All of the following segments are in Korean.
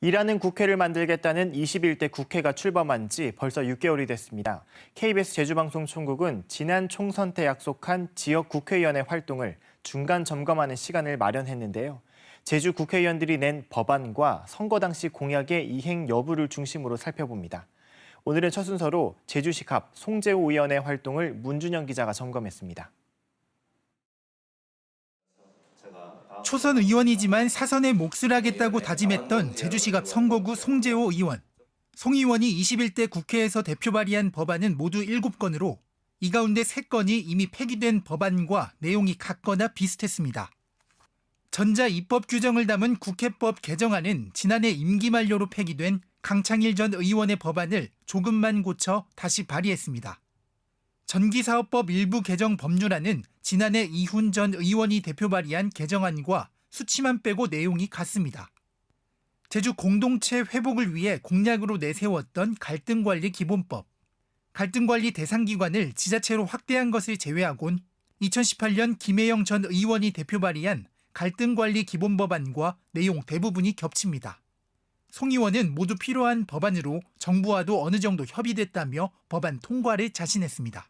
일하는 국회를 만들겠다는 21대 국회가 출범한 지 벌써 6개월이 됐습니다. KBS 제주방송총국은 지난 총선 때 약속한 지역 국회의원의 활동을 중간 점검하는 시간을 마련했는데요. 제주 국회의원들이 낸 법안과 선거 당시 공약의 이행 여부를 중심으로 살펴봅니다. 오늘은 첫 순서로 제주시갑 송재호 의원의 활동을 문준영 기자가 점검했습니다. 초선 의원이지만 사선에 몫을 하겠다고 다짐했던 제주시갑 선거구 송재호 의원. 송 의원이 21대 국회에서 대표 발의한 법안은 모두 7건으로 이 가운데 3건이 이미 폐기된 법안과 내용이 같거나 비슷했습니다. 전자 입법 규정을 담은 국회법 개정안은 지난해 임기 만료로 폐기된 강창일 전 의원의 법안을 조금만 고쳐 다시 발의했습니다. 전기사업법 일부 개정 법률안은 지난해 이훈 전 의원이 대표 발의한 개정안과 수치만 빼고 내용이 같습니다. 제주 공동체 회복을 위해 공약으로 내세웠던 갈등관리 기본법, 갈등관리 대상기관을 지자체로 확대한 것을 제외하곤 2018년 김혜영 전 의원이 대표 발의한 갈등관리 기본법안과 내용 대부분이 겹칩니다. 송 의원은 모두 필요한 법안으로 정부와도 어느 정도 협의됐다며 법안 통과를 자신했습니다.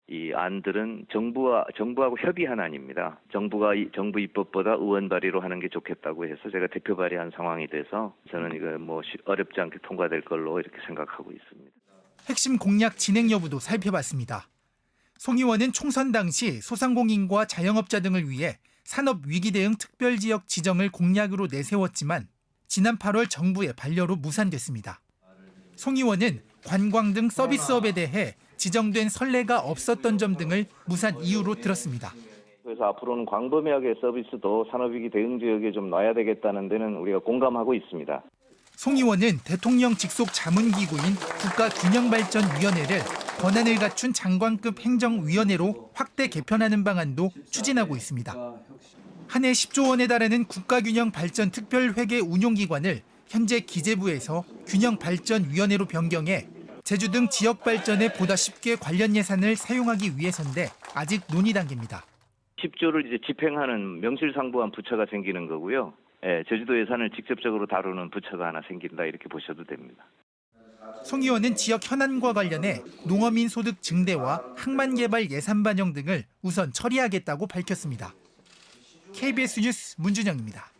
이 안들은 정부하고 협의한 안입니다. 정부 입법보다 의원 발의로 하는 게 좋겠다고 해서 제가 대표 발의한 상황이 돼서 저는 이거 어렵지 않게 통과될 걸로 이렇게 생각하고 있습니다. 핵심 공약 진행 여부도 살펴봤습니다. 송 의원은 총선 당시 소상공인과 자영업자 등을 위해 산업위기대응 특별지역 지정을 공약으로 내세웠지만 지난 8월 정부의 반려로 무산됐습니다. 송 의원은 관광 등 서비스업에 대해 지정된 선례가 없었던 점 등을 무산 이유로 들었습니다. 그래서 앞으로는 광범위하게 서비스도 산업위기 대응 지역에 좀 놔야 되겠다는 데는 우리가 공감하고 있습니다. 송 의원은 대통령 직속 자문기구인 국가균형발전위원회를 권한을 갖춘 장관급 행정위원회로 확대 개편하는 방안도 추진하고 있습니다. 한 해 10조 원에 달하는 국가균형발전 특별회계 운용기관을 현재 기재부에서 균형발전위원회로 변경해 제주 등 지역 발전에 보다 쉽게 관련 예산을 사용하기 위해서인데 아직 논의 단계입니다. 10조를 이제 집행하는 명실상부한 부처가 생기는 거고요. 제주도 예산을 직접적으로 다루는 부처가 하나 생긴다 이렇게 보셔도 됩니다. 송 의원은 지역 현안과 관련해 농어민 소득 증대와 항만개발 예산 반영 등을 우선 처리하겠다고 밝혔습니다. KBS 뉴스 문준영입니다.